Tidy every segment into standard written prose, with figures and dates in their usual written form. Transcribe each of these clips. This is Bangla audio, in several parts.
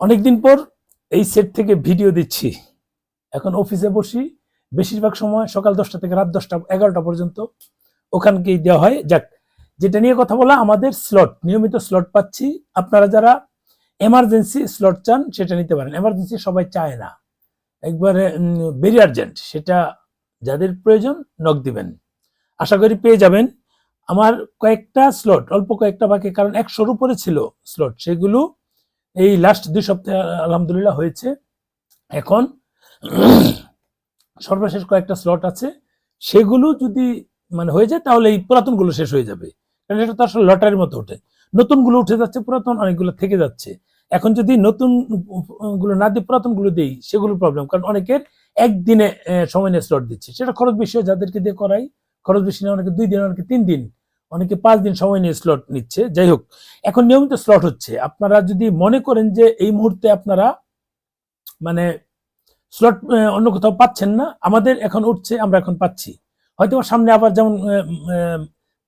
অনেকদিন পর এই সেট থেকে ভিডিও দিচ্ছি। এখন অফিসে বসি, বেশিরভাগ সময় সকাল 10টা থেকে রাত 10টা 11টা পর্যন্ত ওখানকেই দেওয়া হয়। যাক, যেটা নিয়ে কথা বলা, আমাদের স্লট, নিয়মিত স্লট পাচ্ছি। আপনারা যারা এমার্জেন্সি স্লট চান সেটা নিতে পারেন। এমার্জেন্সি সবাই চায় না, একবারে ভেরি আর্জেন্ট, সেটা যাদের প্রয়োজন নক দিবেন, আশা করি পেয়ে যাবেন। আমার কয়েকটা স্লট, অল্প কয়েকটা বাকি, কারণ 100-র উপরে ছিল স্লট, সেগুলো এই লাস্ট 2 সপ্তাহে আলহামদুলিল্লাহ হয়েছে। এখন সর্বশেষ কয়েকটা স্লট আছে, সেগুলো যদি হয়ে যায় তাহলে এই পুরাতনগুলো শেষ হয়ে যাবে, কারণ এটা তো আসলে লটারির মতো ওঠে। নতুনগুলো উঠে যাচ্ছে, পুরাতন অনেকগুলো থেকে যাচ্ছে। এখন যদি নতুন গুলো না দিয়ে পুরাতন গুলো দিই, সেগুলো প্রবলেম, কারণ অনেকের একদিনে সময় নিয়ে স্লট দিচ্ছে, সেটা খরচ বেশি হয়। যাদেরকে দিয়ে করাই খরচ বেশি না, অনেকে 2 দিন, অনেকে 3 দিন, অনেকে 5 দিন সময় নিয়ে স্লট নিচ্ছে। যাই হোক, এখন নিয়মিত স্লট হচ্ছে। আপনারা যদি মনে করেন যে এই মুহূর্তে আপনারা স্লট অন্য কোথাও পাচ্ছেন না, আমাদের এখন উঠছে, আমরা এখন পাচ্ছি। হয়তো সামনে আবার, যেমন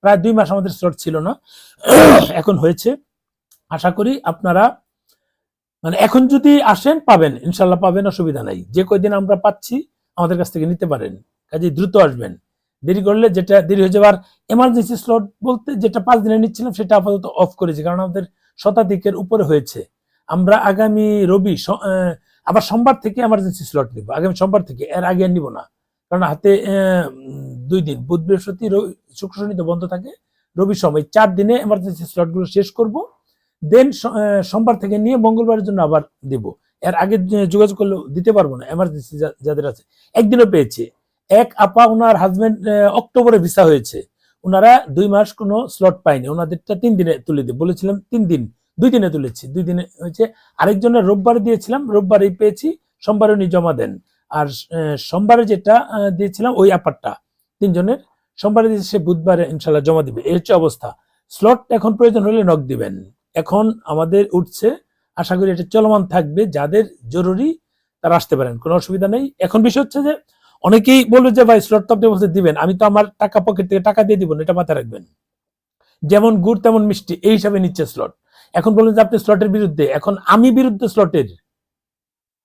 প্রায় 2 মাস আমাদের স্লট ছিল না, এখন হয়েছে। আশা করি আপনারা এখন যদি আসেন পাবেন, ইনশাল্লাহ পাবেন, অসুবিধা নাই। যে কয়দিন আমরা পাচ্ছি আমাদের কাছ থেকে নিতে পারেন, কাজে দ্রুত আসবেন। দেরি করলে যেটা দেরি হয়ে যাবার, এমার্জেন্সি স্লট বলতে যেটা 5 দিনে নিচ্ছিলাম সেটা আপাতত অফ করেছি, কারণ আমাদের শতাধিকের উপরে হয়েছে। আমরা আগামী রবি আবার সোমবার থেকে এমার্জেন্সি স্লট নিব, আগামী সোমবার থেকে, এর আগে নিব না, কারণ হাতে 2 দিন, বুধ বৃহস্পতি শুক্র শনি তো বন্ধ থাকে, রবি সোম, এই 4 দিনে এমার্জেন্সি স্লটগুলো শেষ করব। দেন সোমবার থেকে নিয়ে মঙ্গলবারের জন্য আবার দিব। এর আগে যোগাযোগ করলে দিতে পারবো না, এমার্জেন্সি যাদের আছে। একদিনও পেয়েছে এক আপা, ওনার হাজবেন্ড অক্টোবরে ভিসা হয়েছে, ওনারা 2 মাস কোনো স্লট পায়নি, ওনাদেরটা 3 দিনে তুলে দিই বলেছিলাম, 3 দিন, 2 দিনে তুলেছি, 2 দিনে হয়েছে। আরেকজনের রোববারে দিয়েছিলাম, রোববারেই পেয়েছি, সোমবারে উনি জমা দেন। আর সোমবারে যেটা দিয়েছিলাম ওই আপারটা 3 জনের, সোমবারে দিয়েছে, সে বুধবারে ইনশাল্লাহ জমা দিবে। এই হচ্ছে অবস্থা। স্লট এখন প্রয়োজন হলে নক দিবেন। এখন আমাদের উঠছে, আশা করি এটা চলমান থাকবে। যাদের জরুরি তারা আসতে পারেন, কোনো অসুবিধা নেই। এখন বিষয় হচ্ছে যে অনেকেই বলবে যে ভাই স্লট তো আপনি বলতে দিবেন, আমি তো আমার টাকা পকেট থেকে টাকা দিয়ে দিব না, এটা মাথায় রাখবেন। যেমন গুড় তেমন মিষ্টি, এই হিসাবে নিচ্ছে স্লট। এখন বলুন যে আপনি স্লটের বিরুদ্ধে, এখন আমি বিরুদ্ধে স্লটের,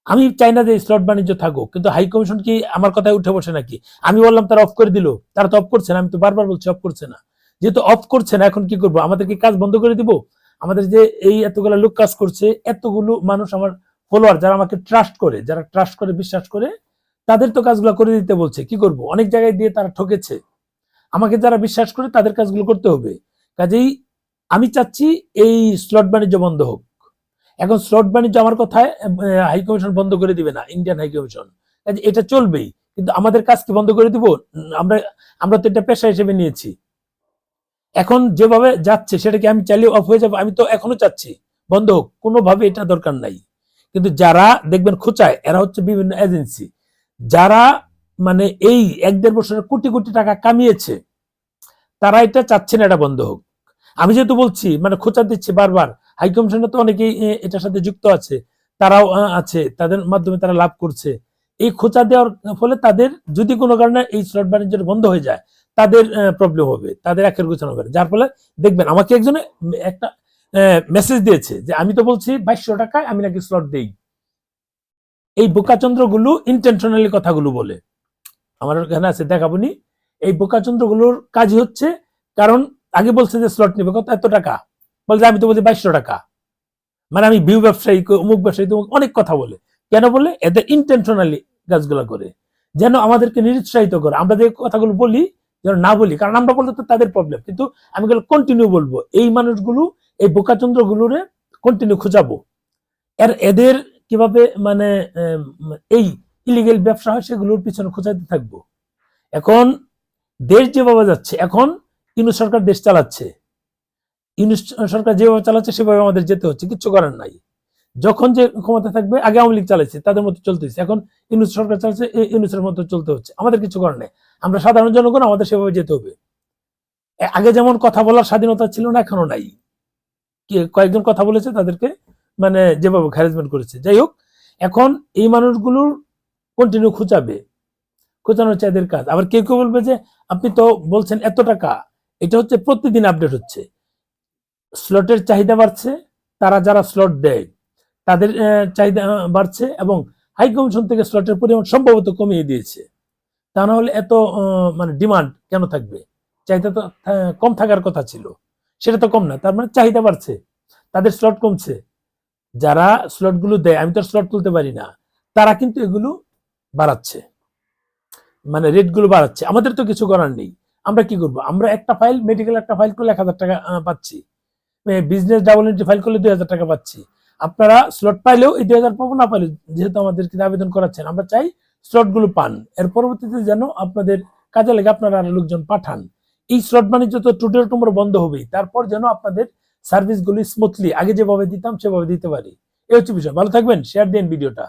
আমি চাই না যে স্লট বাণিজ্য থাকুক, কিন্তু হাই কমিশন কি আমার কথায় উঠে বসে নাকি? আমি বললাম তারা অফ করে দিল, তারা তো অফ করছে না, আমি তো বারবার বলছি অফ করছে না। যেহেতু অফ করছে না, এখন কি করবো? আমাদের কি কাজ বন্ধ করে দিব? আমাদের যে এই এতগুলো লোক কাজ করছে, এতগুলো মানুষ আমার ফলোয়ার, যারা আমাকে ট্রাস্ট করে, যারা ট্রাস্ট করে, বিশ্বাস করে, তাদের তো কাজগুলো করে দিতে বলছে। কি করব? অনেক জায়গায় দিয়ে তারা ঠকেছে। আমাকে যারা বিশ্বাস করে তাদের কাজগুলো করতে হবে। কাজেই আমি চাচ্ছি এই স্লট বাণিজ্য বন্ধ হোক। এখন স্লট বাণিজ্য আমার কথায় হাই কমিশন বন্ধ করে দিবে না, ইন্ডিয়ান হাই কমিশন, কাজে এটা চলবেই। কিন্তু আমাদের কাজ কি বন্ধ করে দিব? আমরা আমরা তো এটা পেশা হিসেবে নিয়েছি। এখন যেভাবে যাচ্ছে সেটা কি আমি চাইলে অফ হয়ে যাবে? আমি তো এখনো চাচ্ছি বন্ধ হোক, কোনোভাবে এটা দরকার নাই। কিন্তু যারা দেখবেন খোঁচায়, এরা হচ্ছে বিভিন্ন এজেন্সি, যারা এই 1-1.5 বছরে কোটি কোটি টাকা কামিয়েছে, তারা এটা চাচ্ছে না এটা বন্ধ হোক। আমি যেহেতু বলছি, খোঁচা দিচ্ছে বারবার, হাই কমিশনে তো অনেকেই এটার সাথে যুক্ত আছে, তারাও আছে, তাদের মাধ্যমে তারা লাভ করছে। এই খোঁচা দেওয়ার ফলে তাদের যদি কোনো কারণে এই স্লট বাণিজ্য বন্ধ হয়ে যায়, তাদের প্রবলেম হবে, তাদের একের গোছানো হবে। যার ফলে দেখবেন আমাকে একজনে একটা মেসেজ দিয়েছে যে আমি তো বলছি 2200 টাকায় আমি নাকি স্লট দেই। এই বোকাচন্দ্র গুলো ইন্টেনশনালি কথাগুলো বলে, আমার এখানে আছে, দেখাবনি। এই বোকাচন্দ্র গুলোর কাজই হচ্ছে, কারণ আগে বলছে যে স্লট নিবে কত, এত টাকা, বলছে আমি তো বলছি 2200 টাকা। আমি ভিউ ব্যবসায়ী, অমুক ব্যবসায়ী, অনেক কথা বলে। কেন বলে? এদের ইন্টেনশনালি কাজগুলো করে, যেন আমাদেরকে নিরুৎসাহিত করে। আমরা যে কথাগুলো বলি যেন না বলি, কারণ আমরা বলতে তো তাদের প্রবলেম, কিন্তু আমি কন্টিনিউ বলবো। এই মানুষগুলো, এই বোকাচন্দ্র গুলোরে কন্টিনিউ খোঁজাবো, এদের কিভাবে এই ইলিগেল ব্যবসা হয় সেগুলোর পিছনে খোঁজাতে থাকবো। এখন দেশ যেভাবে যাচ্ছে, এখন ইউনূস সরকার দেশ চালাচ্ছে, ইউনূস সরকার যেভাবে চালাচ্ছে সেভাবে আমাদের যেতে হচ্ছে, কিচ্ছু করার নাই। যখন যে ক্ষমতা থাকবে, আগে আওয়ামী লীগ চালাচ্ছে, তাদের মতো চলতেছে, এখন ইউনূস সরকার চালাচ্ছে, ইউনূসের মতো চলতে হচ্ছে, আমাদের কিছু করার নেই। আমরা সাধারণ জনগণ, আমাদের সেভাবে যেতে হবে। আগে যেমন কথা বলার স্বাধীনতা ছিল না, এখনো নাই। কয়েকজন কথা বলেছে, তাদেরকে যেভাবে হ্যারাসমেন্ট করেছে। যাই হোক, এখন এই মানুষগুলোর কন্টিনিউ খোঁচাবে, খোঁচানো হচ্ছে এদের কাজ। আবার কেউ কেউ বলবে যে আপনি তো বলছেন এত টাকা, এটা হচ্ছে প্রতিদিন আপডেট হচ্ছে, স্লটের চাহিদা বাড়ছে, তারা যারা স্লট দেয় তাদের চাহিদা বাড়ছে এবং হাই কমিশন থেকে স্লটের পরিমাণ সম্ভবত কমিয়ে দিয়েছে। তা না হলে এত মানে ডিমান্ড কেন থাকবে? চাহিদা তো কম থাকার কথা ছিল, সেটা তো কম না, তার মানে চাহিদা বাড়ছে, তাদের স্লট কমছে। যারা স্লটগুলো দেয়, আমি তো স্লট তুলতে পারি না, তারা কিন্তু এগুলো বাড়াচ্ছে, মানে রেটগুলো বাড়াচ্ছে। আমাদের তো কিছু করার নেই, আমরা কি করব? আমরা একটা ফাইল, মেডিকেল একটা ফাইল করলে 1,000 টাকা পাচ্ছি, বিজনেস ডাবল এন্ট্রি ফাইল করলে 2,000 টাকা পাচ্ছি। আপনারা স্লট পাইলেও এই 2,000 পাবো, না পাইলে যেহেতু আমাদেরকে আবেদন করাচ্ছেন, আমরা চাই স্লটগুলো পান, এর পরবর্তীতে যেন আপনাদের কাজে লেগে আপনারা আরো লোকজন পাঠান। এই স্লট বাণিজ্য তো টুটের টুমোর বন্ধ হবেই, তারপর যেন আপনাদের সার্ভিসগুলি স্মুথলি আগে যেভাবে দিতাম সেভাবে দিতে পারি। এই হচ্ছে বিষয়। ভালো থাকবেন, শেয়ার দিন ভিডিওটা।